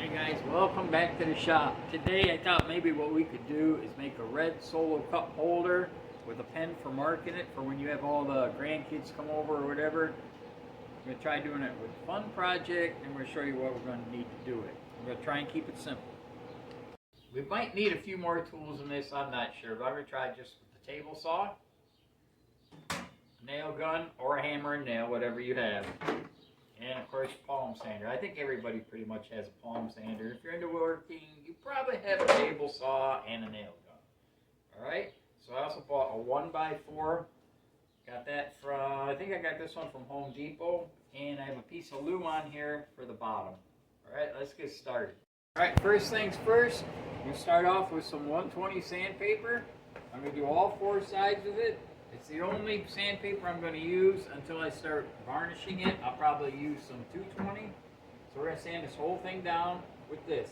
Hey guys, welcome back to the shop. Today I thought maybe what we could do is make a red solo cup holder with a pen for marking it for when you have all the grandkids come over or whatever. I'm going to try doing it with a fun project, and we're going to show you what we're going to need to do it. I'm going to try and keep it simple. We might need a few more tools in this, I'm not sure, but I'm going to try just with the table saw, nail gun, or a hammer and nail, whatever you have. And of course, palm sander. I think everybody pretty much has a palm sander. If you're into woodworking, you probably have a table saw and a nail gun. Alright, so I also bought a 1x4. Got that from, I think I got this one from Home Depot. And I have a piece of glue on here for the bottom. Alright, let's get started. Alright, first things first, we'll start off with some 120 sandpaper. I'm going to do all four sides of it. It's the only sandpaper I'm going to use until I start varnishing it. I'll probably use some 220. So we're going to sand this whole thing down with this.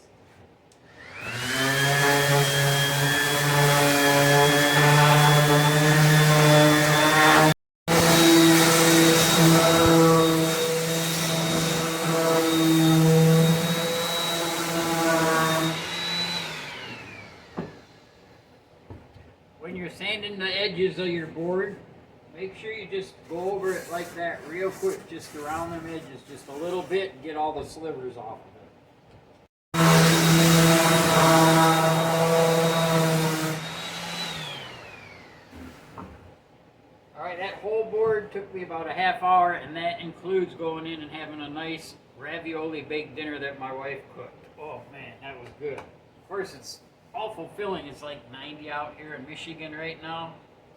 When you're sanding the edges of your board, make sure you just go over it like that real quick, just around them edges, just a little bit, and get all the slivers off of it. Alright, that whole board took me about a half hour, and that includes going in and having a nice ravioli baked dinner that my wife cooked. Oh man, that was good. Of course, it's awful filling. It's like 90 out here in Michigan right now.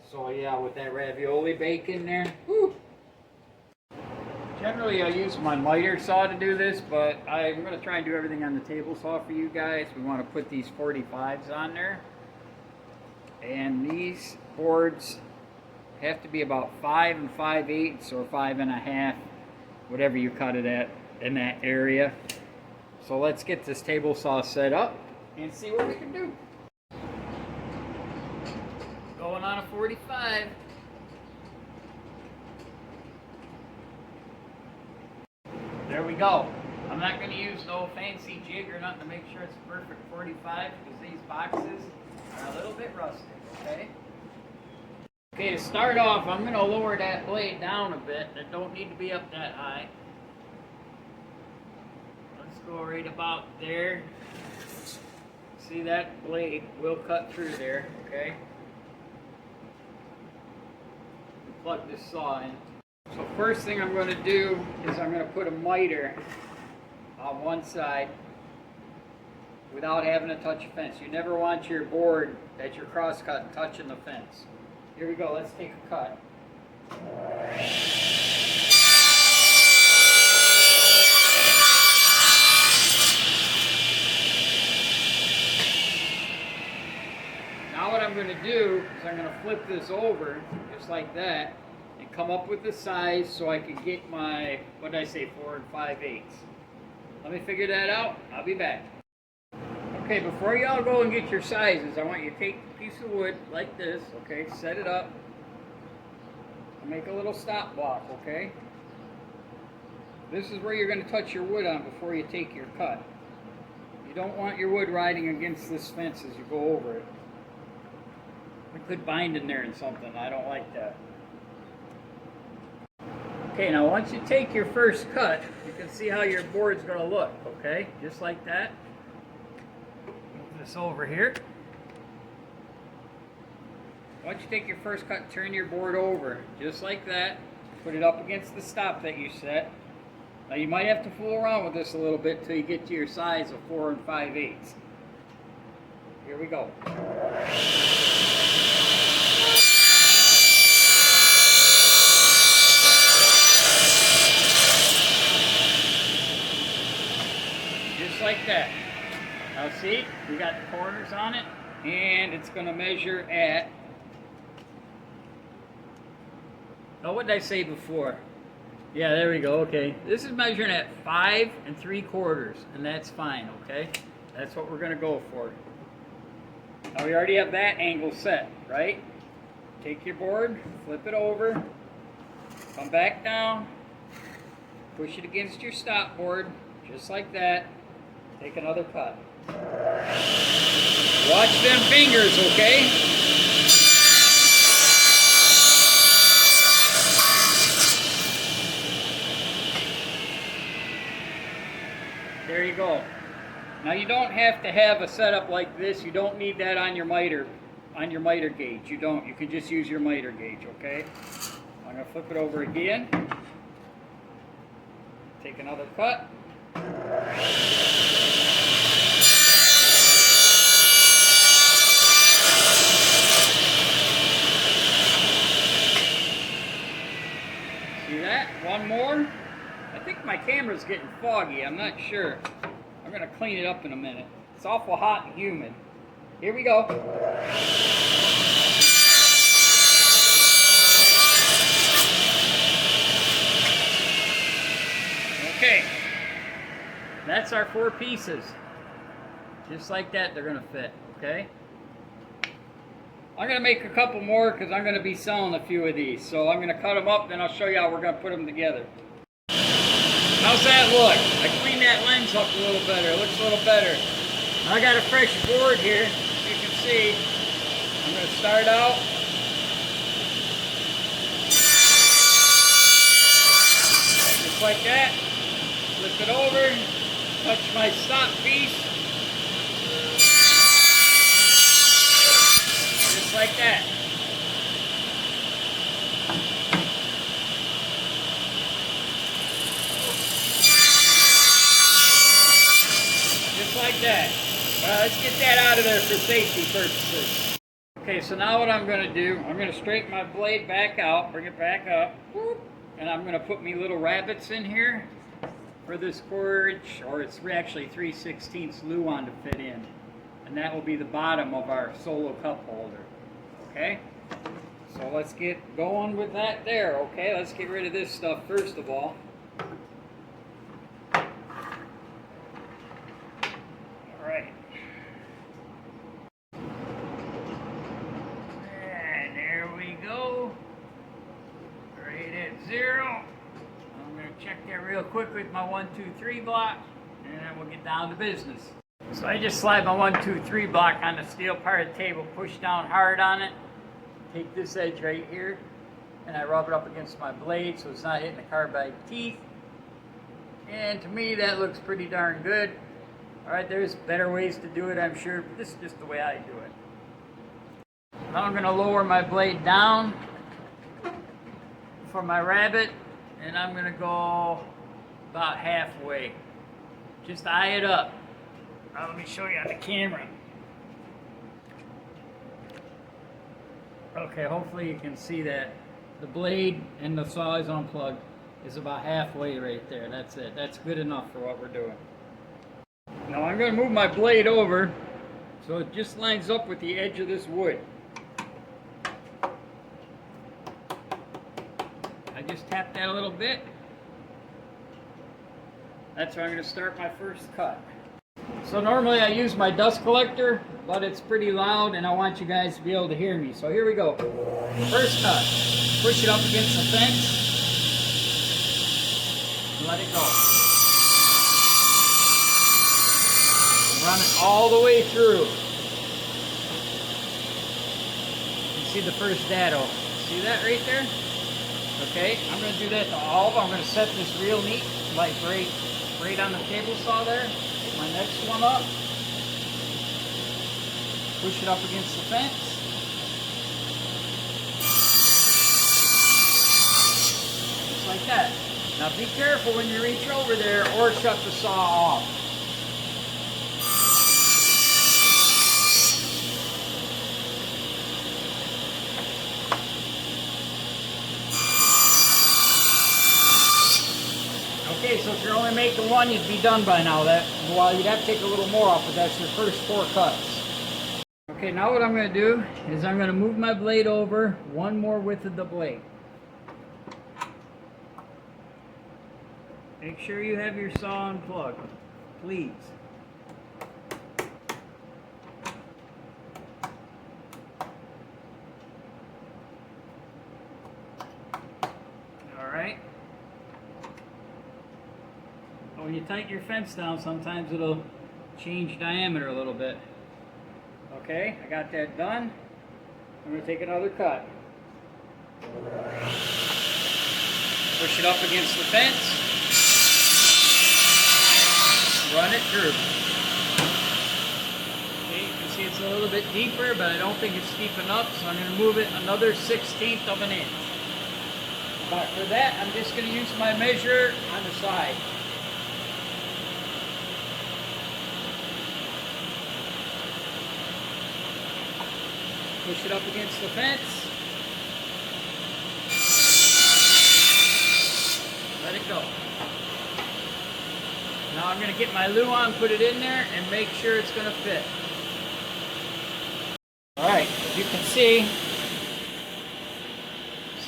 So yeah, with that ravioli bacon there, whew. Generally I use my miter saw to do this, but I'm going to try and do everything on the table saw for you guys. We want to put these 45s on there. And these boards have to be about 5 5/8 or 5 1/2, whatever you cut it at in that area. So let's get this table saw set up and see what we can do. Going on a 45. There we go. I'm not going to use no fancy jig or nothing to make sure it's a perfect 45 because these boxes are a little bit rusty, okay? Okay, to start off, I'm going to lower that blade down a bit. It don't need to be up that high. Let's go right about there. See, that blade will cut through there, okay? Plug this saw in. So first thing I'm going to do is I'm going to put a miter on one side without having to touch a fence. You never want your board that you're cross-cutting touching the fence. Here we go, let's take a cut. Now what I'm going to do is I'm going to flip this over just like that and come up with the size so I can get my, what did I say, 4 5/8. Let me figure that out. I'll be back. Okay, before y'all go and get your sizes, I want you to take a piece of wood like this, okay, set it up, and make a little stop block, okay? This is where you're going to touch your wood on before you take your cut. You don't want your wood riding against this fence as you go over it. It could bind in there and something. I don't like that. Okay, now once you take your first cut, you can see how your board's going to look, okay? Just like that. Move this over here. Once you take your first cut, turn your board over, just like that. Put it up against the stop that you set. Now you might have to fool around with this a little bit till you get to your size of 4 5/8. Here we go. Just like that. Now see, we got the corners on it, and it's going to measure at, oh, what did I say before? Yeah, there we go, okay. This is measuring at 5 3/4, and that's fine, okay? That's what we're going to go for. Now we already have that angle set, right? Take your board, flip it over, come back down, push it against your stop board, just like that. Take another cut. Watch them fingers, okay? There you go. Now you don't have to have a setup like this. You don't need that on your miter gauge. You don't. You can just use your miter gauge, okay? I'm going to flip it over again. Take another cut. See that? One more. I think my camera's getting foggy. I'm not sure. I'm going to clean it up in a minute. It's awful hot and humid. Here we go. Okay. That's our 4 pieces. Just like that, they're going to fit. Okay? I'm going to make a couple more because I'm going to be selling a few of these. So I'm going to cut them up, then I'll show you how we're going to put them together. How's that look? I cleaned that lens up a little better. It looks a little better. I got a fresh board here. As you can see, I'm going to start out. Just like that. Flip it over. Touch my stop piece. Just like that. Like that. Let's get that out of there for safety purposes. Okay, so now what I'm going to do, I'm going to straighten my blade back out, bring it back up, and I'm going to put me little rabbits in here for this 4-inch, or it's actually 3/16 Luan to fit in. And that will be the bottom of our solo cup holder. Okay? So let's get going with that there, okay? Let's get rid of this stuff first of all. Alright. And there we go. Right at 0. I'm going to check that real quick with my 1, 2, 3 block, and then we'll get down to business. So I just slide my 1, 2, 3 block on the steel part of the table, push down hard on it, take this edge right here, and I rub it up against my blade so it's not hitting the carbide teeth. And to me that looks pretty darn good. Alright, there's better ways to do it, I'm sure, but this is just the way I do it. Now I'm going to lower my blade down for my rabbit, and I'm going to go about halfway. Just eye it up. Now let me show you on the camera. Okay, hopefully you can see that. The blade and the saw is unplugged is about halfway right there. That's it. That's good enough for what we're doing. Now I'm going to move my blade over so it just lines up with the edge of this wood. I just tap that a little bit. That's where I'm going to start my first cut. So normally I use my dust collector, but it's pretty loud and I want you guys to be able to hear me. So here we go. First cut. Push it up against the fence. Let it go. Run it all the way through. You see the first dado. See that right there? Okay, I'm going to do that to all of them. I'm going to set this real neat, like right on the table saw there. Put my next one up. Push it up against the fence. Just like that. Now be careful when you reach over there or shut the saw off. Okay, so if you're only making one, you'd be done by now. Well, you'd have to take a little more off, but that's your first 4 cuts. Okay, now what I'm going to do is I'm going to move my blade over one more width of the blade. Make sure you have your saw unplugged, please. Alright. When you tighten your fence down, sometimes it'll change diameter a little bit. Okay, I got that done. I'm going to take another cut. Push it up against the fence. Run it through. Okay, you can see it's a little bit deeper, but I don't think it's deep enough, so I'm going to move it another 1/16 of an inch. But for that, I'm just going to use my measure on the side. Push it up against the fence. Let it go. Now I'm going to get my Luan, put it in there, and make sure it's going to fit. Alright, as you can see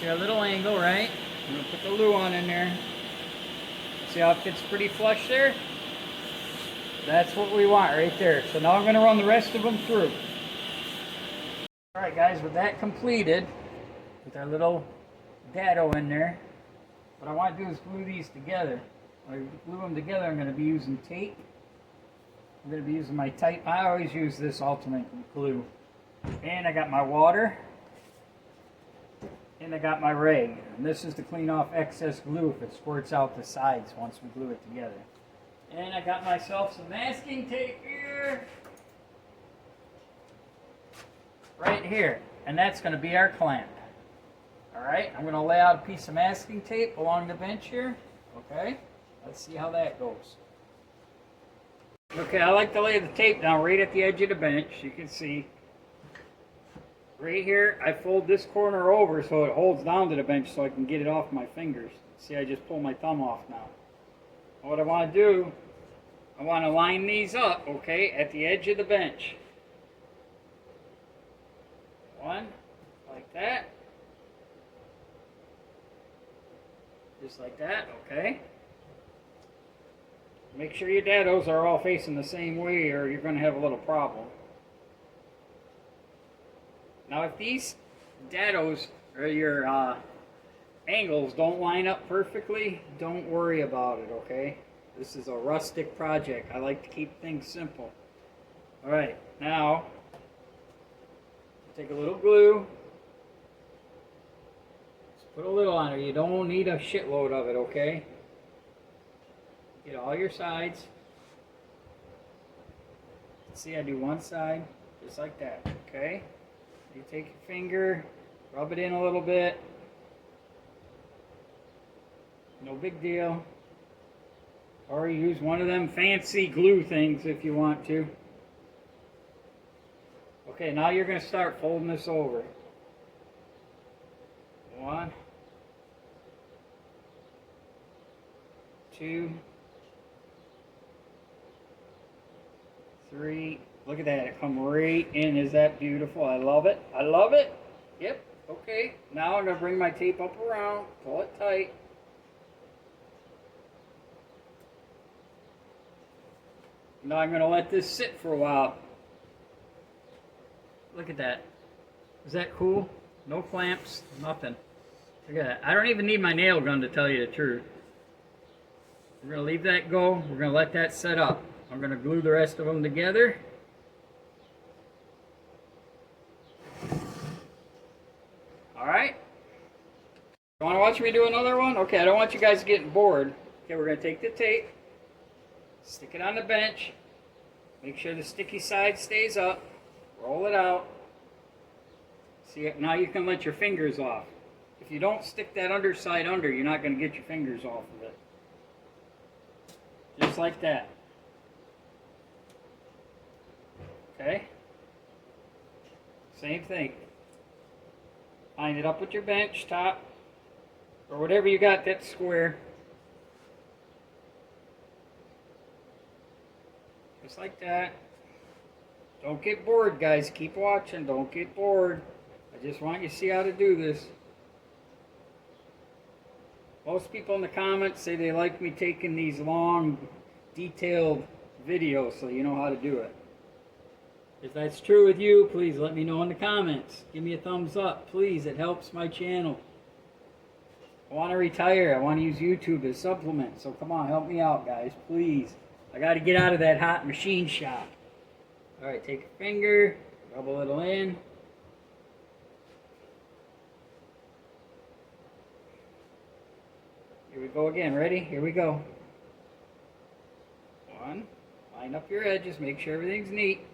our little angle, right? I'm going to put the Luan in there. See how it fits pretty flush there? That's what we want right there. So now I'm going to run the rest of them through. Alright guys, with that completed, with our little dado in there, what I want to do is glue these together. When I glue them together, I'm going to be using tape. I'm going to be using my tight, I always use this ultimate glue. And I got my water. And I got my rag. And this is to clean off excess glue if it squirts out the sides once we glue it together. And I got myself some masking tape here. Right here. And that's going to be our clamp. Alright, I'm going to lay out a piece of masking tape along the bench here. Okay, let's see how that goes. Okay, I like to lay the tape down right at the edge of the bench. You can see right here, I fold this corner over so it holds down to the bench so I can get it off my fingers. See, I just pull my thumb off now. What I want to do, I want to line these up, okay, at the edge of the bench. One, like that. Just like that, okay? Make sure your dados are all facing the same way or you're going to have a little problem. Now if these dados or your angles don't line up perfectly, don't worry about it, okay? This is a rustic project. I like to keep things simple. Alright, now take a little glue. Just put a little on it. You don't need a shitload of it, okay? Get all your sides. See, I do one side just like that, okay? You take your finger, rub it in a little bit. No big deal. Or you use one of them fancy glue things if you want to. Okay, now you're going to start folding this over. 1, 2, 3. Look at that, it come right in. Is that beautiful? I love it. I love it. Yep, okay. Now I'm going to bring my tape up around, pull it tight. Now I'm going to let this sit for a while. Look at that. Is that cool? No clamps, nothing. Look at that. I don't even need my nail gun to tell you the truth. We're going to leave that go. We're going to let that set up. I'm going to glue the rest of them together. Alright. You want to watch me do another one? Okay, I don't want you guys getting bored. Okay, we're going to take the tape, stick it on the bench, make sure the sticky side stays up, roll it out. See, now you can let your fingers off. If you don't stick that underside under, you're not going to get your fingers off of it. Just like that. Okay? Same thing. Line it up with your bench top, or whatever you got that's square. Just like that. Don't get bored, guys. Keep watching. Don't get bored. I just want you to see how to do this. Most people in the comments say they like me taking these long, detailed videos so you know how to do it. If that's true with you, please let me know in the comments. Give me a thumbs up, please. It helps my channel. I want to retire. I want to use YouTube as supplement. So come on, help me out, guys, please. I got to get out of that hot machine shop. All right, take a finger, rub a little in. Here we go again. Ready? Here we go. 1, line up your edges, make sure everything's neat.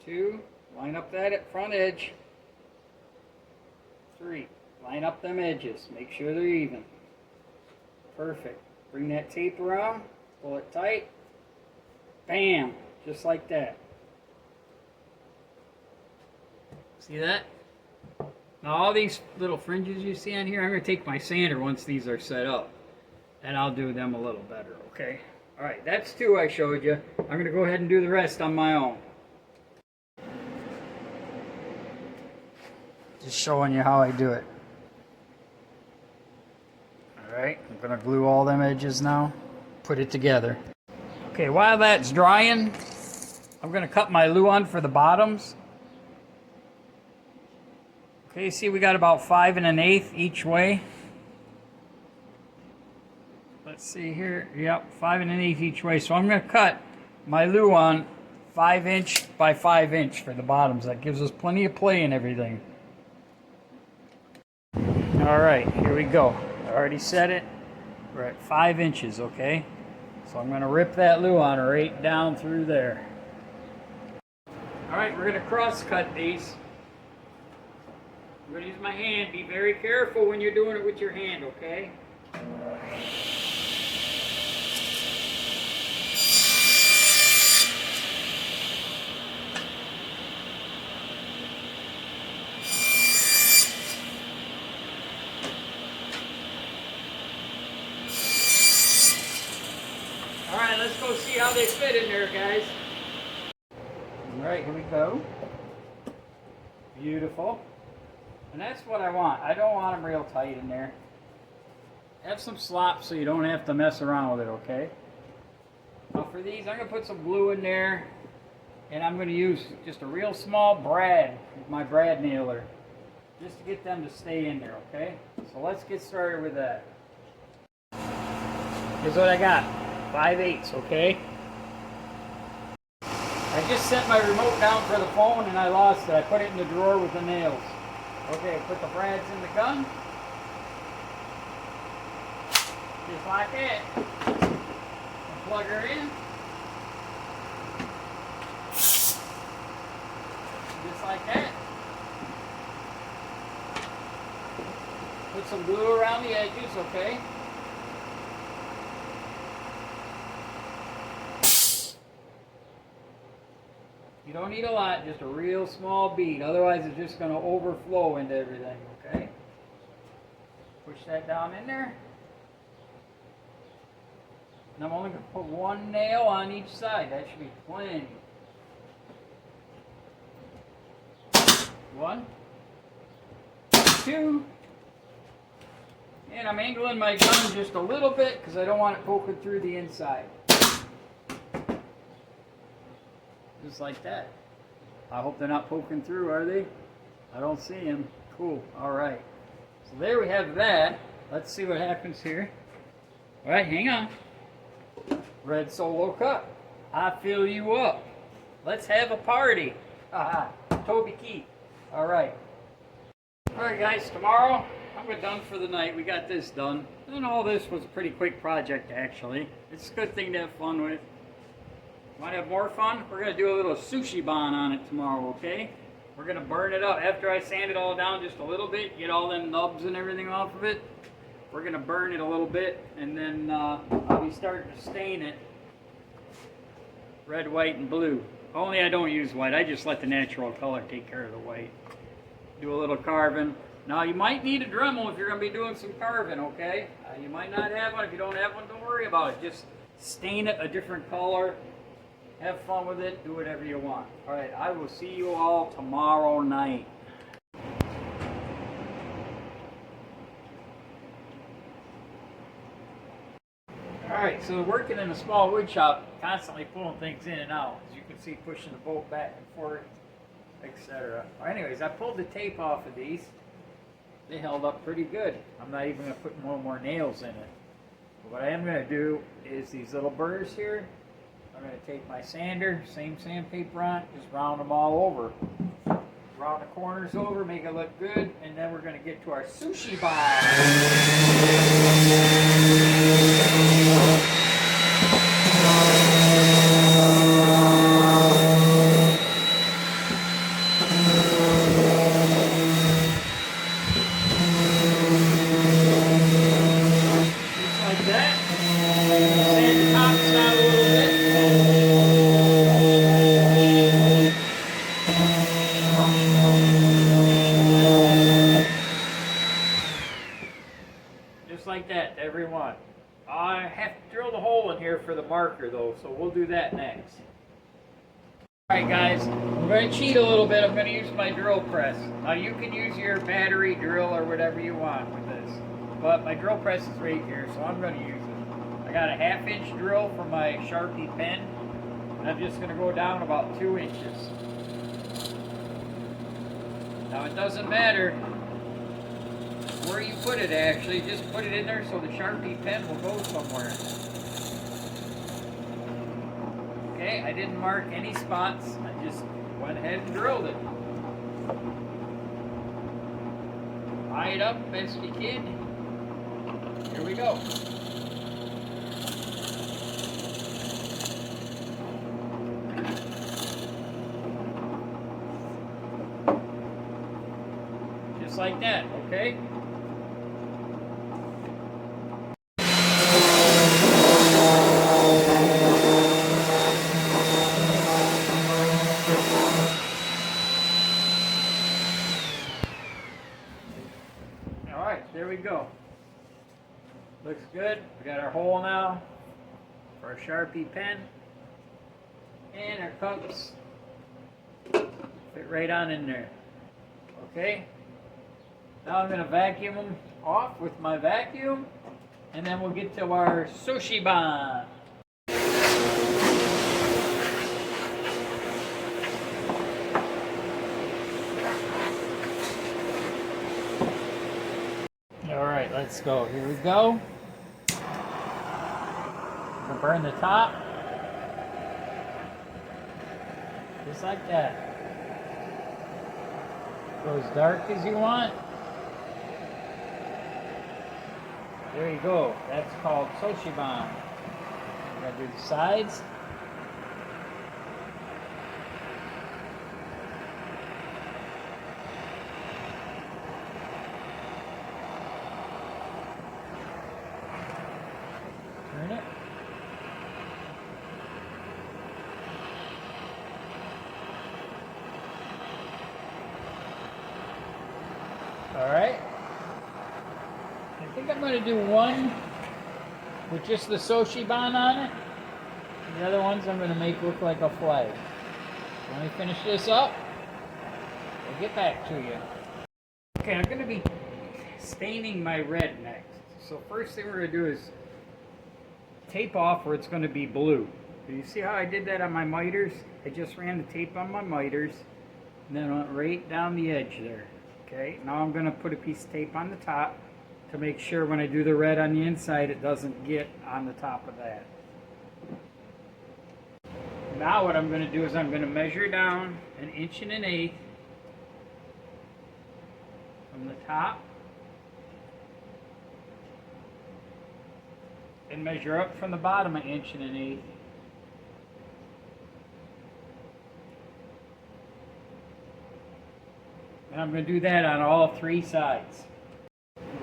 2, line up that front edge. 3, line up them edges, make sure they're even. Perfect. Bring that tape around, pull it tight. Bam! Just like that. See that? Now all these little fringes you see on here, I'm going to take my sander once these are set up. And I'll do them a little better, okay? Alright, that's 2 I showed you. I'm going to go ahead and do the rest on my own. Just showing you how I do it. Alright, I'm going to glue all them edges now. Put it together. Okay, while that's drying, I'm going to cut my luan for the bottoms. Okay, see we got about 5 1/8 each way. Let's see here. Yep, 5 1/8 each way. So I'm going to cut my luan 5 inch by 5 inch for the bottoms. That gives us plenty of play and everything. Alright, here we go. I already set it. We're at 5 inches, okay? So I'm going to rip that luan right down through there. Alright, we're going to cross cut these. I'm going to use my hand. Be very careful when you're doing it with your hand, okay? Alright, let's go see how they fit in there, guys. Alright, here we go. Beautiful. And that's what I want. I don't want them real tight in there. Have some slop so you don't have to mess around with it, okay? Now for these, I'm going to put some glue in there. And I'm going to use just a real small brad with my brad nailer. Just to get them to stay in there, okay? So let's get started with that. Here's what I got. 5/8, okay? I just set my remote down for the phone and I lost it. I put it in the drawer with the nails. Okay, put the brads in the gun. Just like that. And plug her in. Just like that. Put some glue around the edges, okay? You don't need a lot, just a real small bead. Otherwise, it's just going to overflow into everything, okay? Push that down in there. And I'm only going to put 1 nail on each side. That should be plenty. 1, 2. And I'm angling my gun just a little bit because I don't want it poking through the inside. Just like that. I hope they're not poking through, are they? I don't see them. Cool. Alright. So there we have that. Let's see what happens here. Alright, hang on. Red solo cut. I fill you up. Let's have a party. Haha. Toby Keith. Alright. Alright guys, tomorrow we're done for the night. We got this done. And all this was a pretty quick project actually. It's a good thing to have fun with. Want to have more fun? We're going to do a little sushi bon on it tomorrow, okay? We're going to burn it up. After I sand it all down just a little bit, get all them nubs and everything off of it, we're going to burn it a little bit, and then I'll be starting to stain it red, white, and blue. Only I don't use white. I just let the natural color take care of the white. Do a little carving. Now, you might need a Dremel if you're going to be doing some carving, okay? You might not have one. If you don't have one, don't worry about it. Just stain it a different color. Have fun with it. Do whatever you want. All right, I will see you all tomorrow night. All right, so working in a small wood shop, constantly pulling things in and out. As you can see, pushing the bolt back and forth, etc. Anyways, I pulled the tape off of these. They held up pretty good. I'm not even going to put more nails in it. What I am going to do is these little burrs here, I'm going to take my sander, same sandpaper on, just round them all over. Round the corners over, make it look good, and then we're going to get to our sushi bar. Just like that. Sand the tops out a little bit. Just like that, every one. I have to drill the hole in here for the marker though, so we'll do that next. Alright guys, I'm going to cheat a little bit. I'm going to use my drill press. Now you can use your battery drill or whatever you want with this. But my drill press is right here, so I'm going to use it. I got a 1/2 inch drill for my Sharpie pen. And I'm just going to go down about 2 inches. Now it doesn't matter where you put it actually, just put it in there so the Sharpie pen will go somewhere. Okay, I didn't mark any spots, I just went ahead and drilled it. Eye it up best you can. Here we go. Just like that, okay? There we go. Looks good. We got our hole now for our Sharpie pen. And our cups fit right on in there. Okay. Now I'm going to vacuum them off with my vacuum. And then we'll get to our sushi ban. Alright, let's go. Here we go. We'll burn the top. Just like that. Go as dark as you want. There you go. That's called sushi ban. You gotta do the sides. Turn it. Alright. I think I'm going to do one with just the sushi ban on it. The other ones I'm going to make look like a flag. Let me finish this up. I'll get back to you. Okay, I'm going to be staining my red next. So first thing we're going to do is tape off where it's going to be blue. You see how I did that on my miters? I just ran the tape on my miters and then went right down the edge there. Okay, now I'm going to put a piece of tape on the top to make sure when I do the red on the inside it doesn't get on the top of that. Now what I'm going to do is I'm going to measure down 1 1/8 inches from the top and measure up from the bottom 1 1/8 inches. And I'm going to do that on all 3 sides.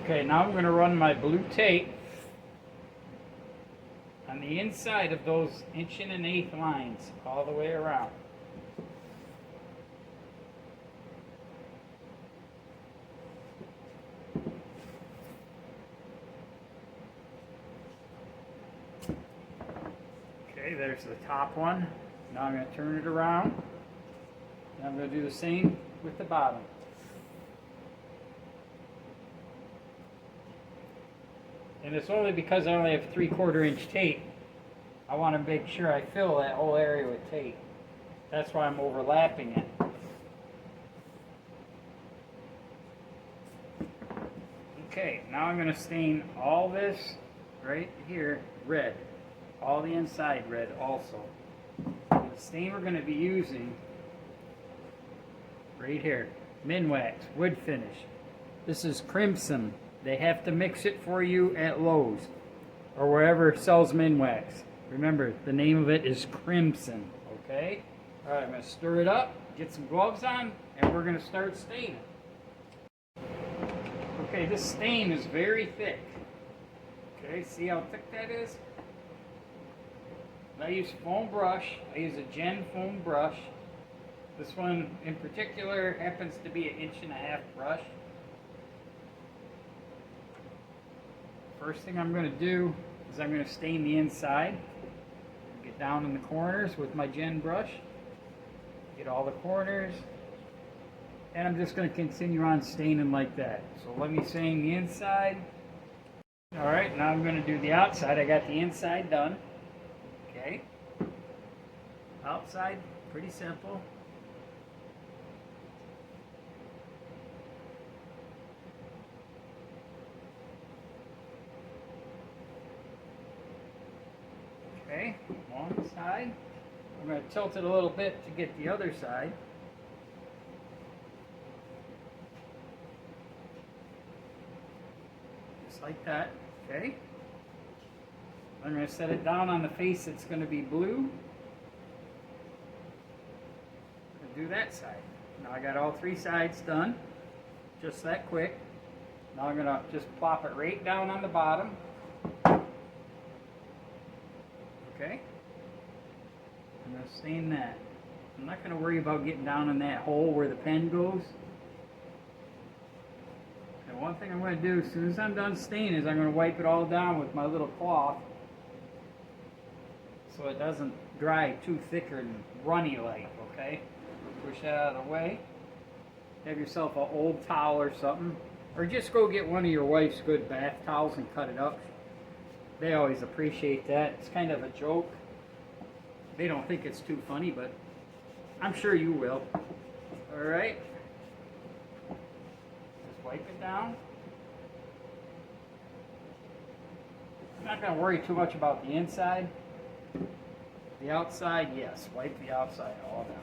Okay, now I'm going to run my blue tape on the inside of those 1 1/8 inch lines all the way around. Okay, there's the top one. Now I'm going to turn it around. And I'm going to do the same with the bottom. And it's only because I only have 3/4 inch tape. I want to make sure I fill that whole area with tape. That's why I'm overlapping it. Okay, now I'm going to stain all this right here, red. All the inside red also. The stain we're going to be using right here, Minwax, wood finish. This is crimson. They have to mix it for you at Lowe's or wherever sells Minwax. Remember, the name of it is crimson, okay? All right, I'm going to stir it up, get some gloves on, and we're going to start staining. Okay, this stain is very thick. Okay, see how thick that is? I use foam brush. I use a Gen foam brush. This one in particular happens to be an 1.5-inch brush. First thing I'm going to do is I'm going to stain the inside. Get down in the corners with my Gen brush. Get all the corners. And I'm just going to continue on staining like that. So let me stain the inside. Alright, now I'm going to do the outside. I got the inside done. Okay. Outside, pretty simple. Okay, one side. I'm going to tilt it a little bit to get the other side. Just like that, okay? I'm going to set it down on the face that's going to be blue. And do that side. Now I got all 3 sides done, just that quick. Now I'm going to just plop it right down on the bottom. Okay? I'm going to stain that. I'm not going to worry about getting down in that hole where the pen goes. And one thing I'm going to do as soon as I'm done staining is I'm going to wipe it all down with my little cloth so it doesn't dry too thick and runny like, okay? Push that out of the way. Have yourself an old towel or something. Or just go get one of your wife's good bath towels and cut it up. They always appreciate that. It's kind of a joke. They don't think it's too funny, but I'm sure you will. Alright. Just wipe it down. I'm not going to worry too much about the inside. The outside, yes. Wipe the outside all down.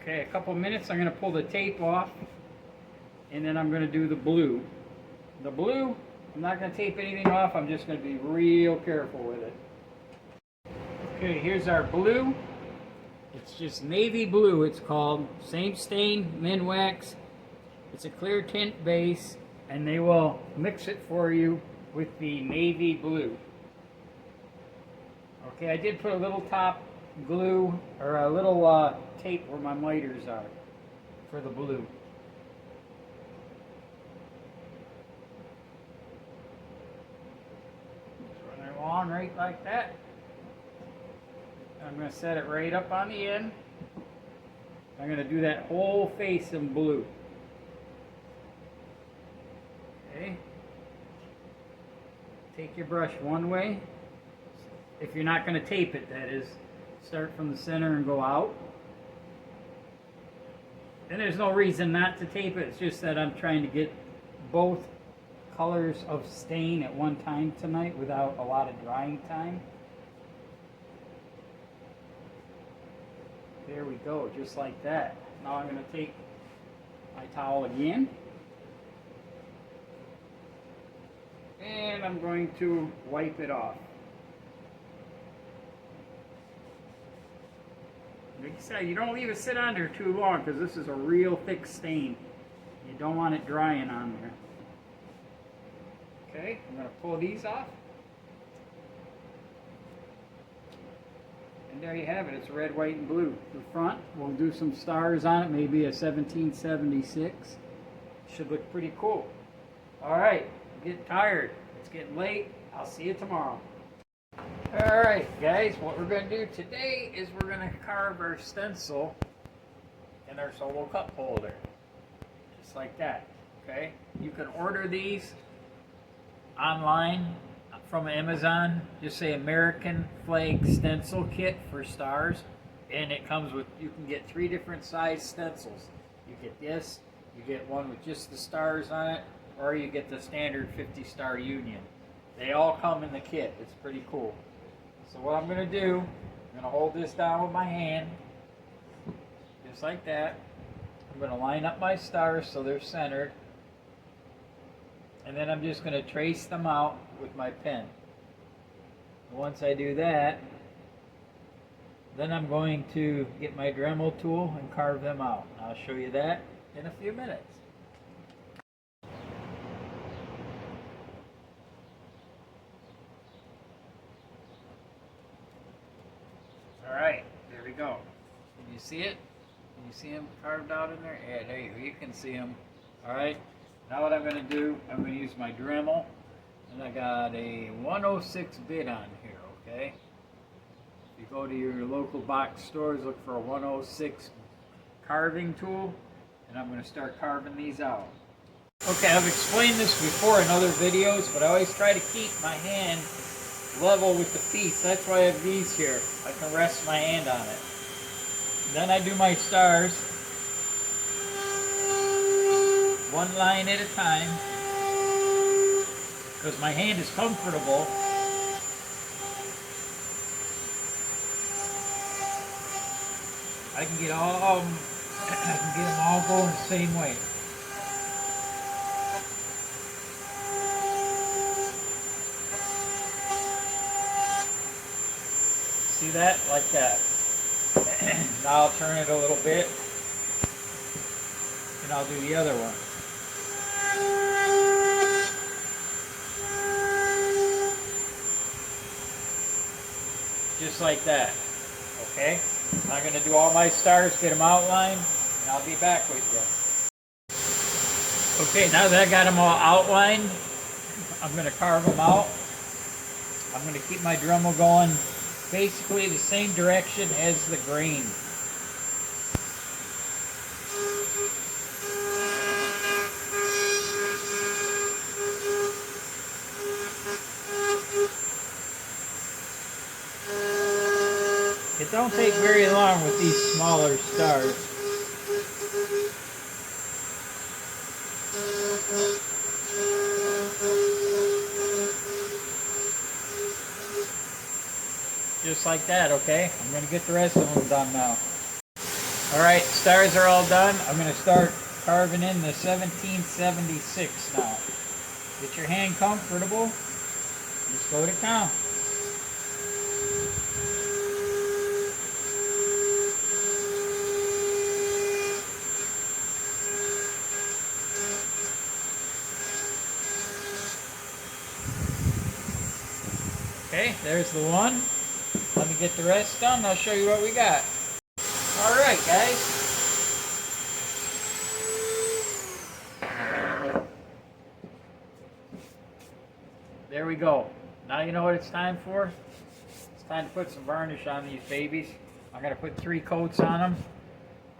Okay, a couple minutes, I'm going to pull the tape off, and then I'm going to do the blue. The blue, I'm not going to tape anything off, I'm just going to be real careful with it. Okay, here's our blue. It's just navy blue, it's called. Same stain, Minwax. It's a clear tint base, and they will mix it for you with the navy blue. Okay, I did put a little top glue, or a little tape where my miters are for the blue. Just run it along right like that. I'm going to set it right up on the end. I'm going to do that whole face in blue. Okay. Take your brush one way. If you're not going to tape it, that is. Start from the center and go out. And there's no reason not to tape it. It's just that I'm trying to get both colors of stain at one time tonight without a lot of drying time. There we go, just like that. Now I'm going to take my towel again. And I'm going to wipe it off. Like I said, you don't leave it sit on there too long because this is a real thick stain. You don't want it drying on there. Okay, I'm going to pull these off. And there you have it. It's red, white, and blue. The front, we'll do some stars on it, maybe a 1776. Should look pretty cool. Alright, I'm getting tired. It's getting late. I'll see you tomorrow. Alright guys, what we're going to do today is we're going to carve our stencil in our solo cup holder. Just like that. Okay? You can order these online from Amazon. Just say American flag stencil kit for stars, and it comes with, you can get 3 different size stencils. You get this, you get one with just the stars on it, or you get the standard 50-star union. They all come in the kit. It's pretty cool. So what I'm going to do, I'm going to hold this down with my hand, just like that. I'm going to line up my stars so they're centered. And then I'm just going to trace them out with my pen. Once I do that, then I'm going to get my Dremel tool and carve them out. I'll show you that in a few minutes. Alright, there we go. Can you see it? Can you see them carved out in there? Yeah, there you go. You can see them. Alright, now what I'm going to do, I'm going to use my Dremel. And I got a 106 bit on here, okay? If you go to your local box stores, look for a 106 carving tool. And I'm going to start carving these out. Okay, I've explained this before in other videos, but I always try to keep my hand level with the piece. That's why I have these here. I can rest my hand on it. Then I do my stars, one line at a time, because my hand is comfortable. I can get all I can get them all going the same way. See that? Like that. Now I'll turn it a little bit, and I'll do the other one. Just like that. Okay? I'm going to do all my stars, get them outlined, and I'll be back with you. Okay, now that I got them all outlined, I'm going to carve them out. I'm going to keep my Dremel going basically the same direction as the grain. It don't take very long with these smaller stars. Just like that, okay? I'm going to get the rest of them done now. Alright, stars are all done. I'm going to start carving in the 1776 now. Get your hand comfortable. Just go to town. Okay, there's the one. Let me get the rest done. I'll show you what we got. Alright, guys. There we go. Now you know what it's time for? It's time to put some varnish on these babies. I'm going to put 3 coats on them.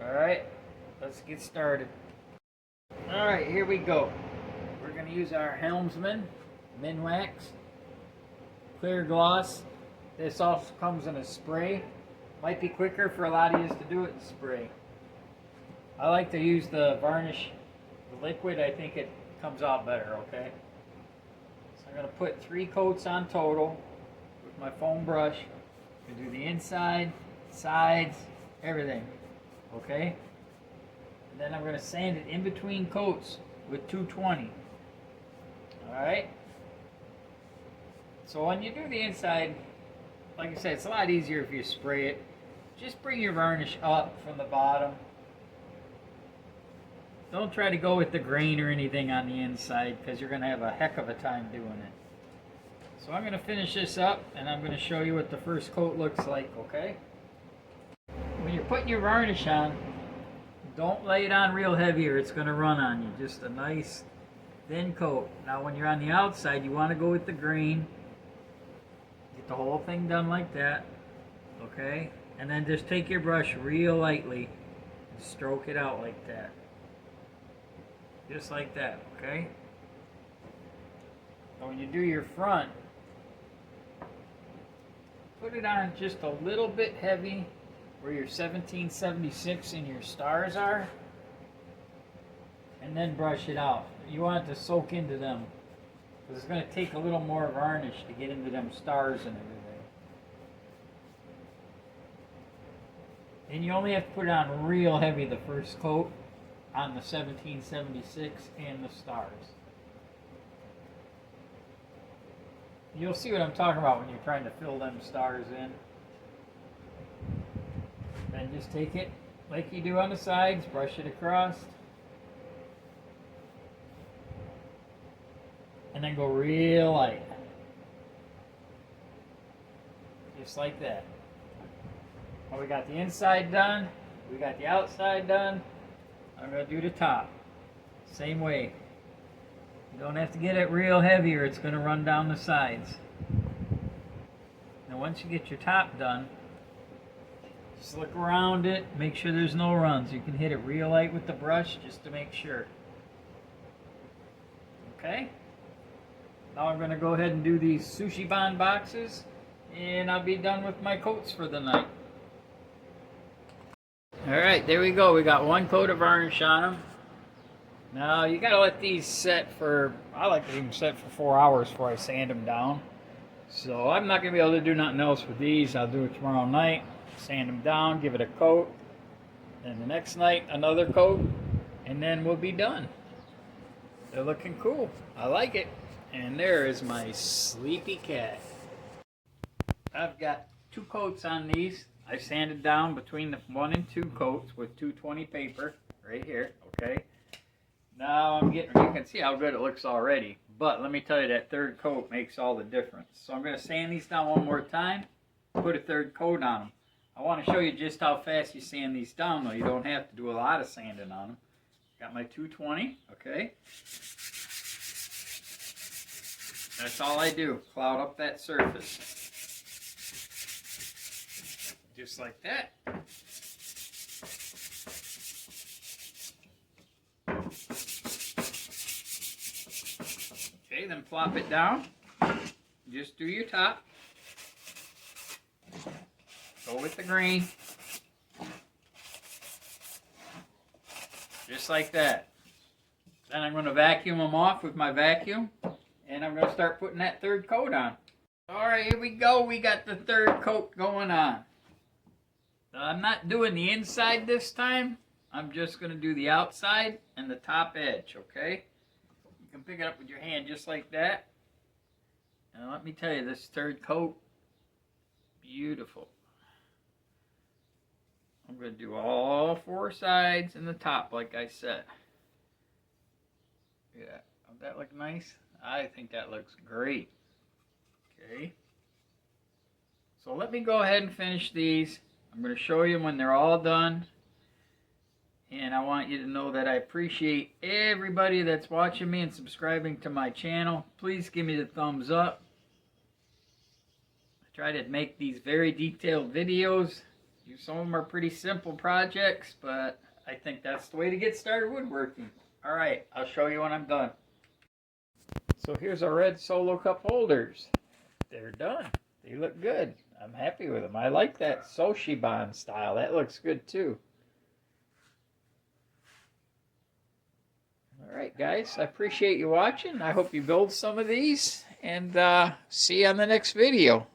Alright, let's get started. Alright, here we go. We're going to use our Helmsman Minwax Clear Gloss. This also comes in a spray. Might be quicker for a lot of you to do it in spray. I like to use the varnish, the liquid. I think it comes out better, okay? So I'm going to put 3 coats on total with my foam brush. I'm going to do the inside, sides, everything, okay? And then I'm going to sand it in between coats with 220. Alright? So when you do the inside, like I said, it's a lot easier if you spray it. Just bring your varnish up from the bottom. Don't try to go with the grain or anything on the inside, because you're going to have a heck of a time doing it. So I'm going to finish this up, and I'm going to show you what the first coat looks like, okay? When you're putting your varnish on, don't lay it on real heavy or it's going to run on you. Just a nice thin coat. Now when you're on the outside, you want to go with the grain. Get the whole thing done like that, okay? And then just take your brush real lightly and stroke it out like that. Just like that, okay? Now when you do your front, put it on just a little bit heavy where your 1776 and your stars are, and then brush it out. You want it to soak into them, because it's going to take a little more varnish to get into them stars and everything. And you only have to put it on real heavy the first coat on the 1776 and the stars. You'll see what I'm talking about when you're trying to fill them stars in. Then just take it like you do on the sides, brush it across, and then go real light. Just like that. Well, we got the inside done, we got the outside done. I'm going to do the top. Same way. You don't have to get it real heavy or it's going to run down the sides. Now once you get your top done, just look around it, make sure there's no runs. You can hit it real light with the brush just to make sure. Okay? Now I'm going to go ahead and do these sushi bond boxes, and I'll be done with my coats for the night. Alright, there we go. We got one coat of varnish on them. Now you gotta let these set for, I like to leave them set for 4 hours before I sand them down. So I'm not gonna be able to do nothing else with these. I'll do it tomorrow night. Sand them down, give it a coat. Then the next night, another coat. And then we'll be done. They're looking cool. I like it. And there is my sleepy cat. I've got 2 coats on these. I sanded down between the 1 and 2 coats with 220 paper right here, okay? Now you can see how good it looks already, but let me tell you, that 3rd coat makes all the difference. So I'm going to sand these down one more time, put a 3rd coat on them. I want to show you just how fast you sand these down, though. You don't have to do a lot of sanding on them. Got my 220, okay? That's all I do, cloud up that surface. Just like that. Okay, then plop it down. Just do your top. Go with the green. Just like that. Then I'm going to vacuum them off with my vacuum. And I'm going to start putting that 3rd coat on. Alright, here we go. We got the 3rd coat going on. I'm not doing the inside this time. I'm just going to do the outside and the top edge, okay? You can pick it up with your hand just like that. And let me tell you, this 3rd coat, beautiful. I'm going to do all 4 sides and the top like I said. Yeah, doesn't that look nice? I think that looks great. Okay. So let me go ahead and finish these. I'm going to show you when they're all done. And I want you to know that I appreciate everybody that's watching me and subscribing to my channel. Please give me the thumbs up. I try to make these very detailed videos. Some of them are pretty simple projects, but I think that's the way to get started woodworking. Alright, I'll show you when I'm done. So here's our red solo cup holders. They're done. They look good. I'm happy with them. I like that sushi bond style. That looks good too. Alright guys, I appreciate you watching. I hope you build some of these, and see you on the next video.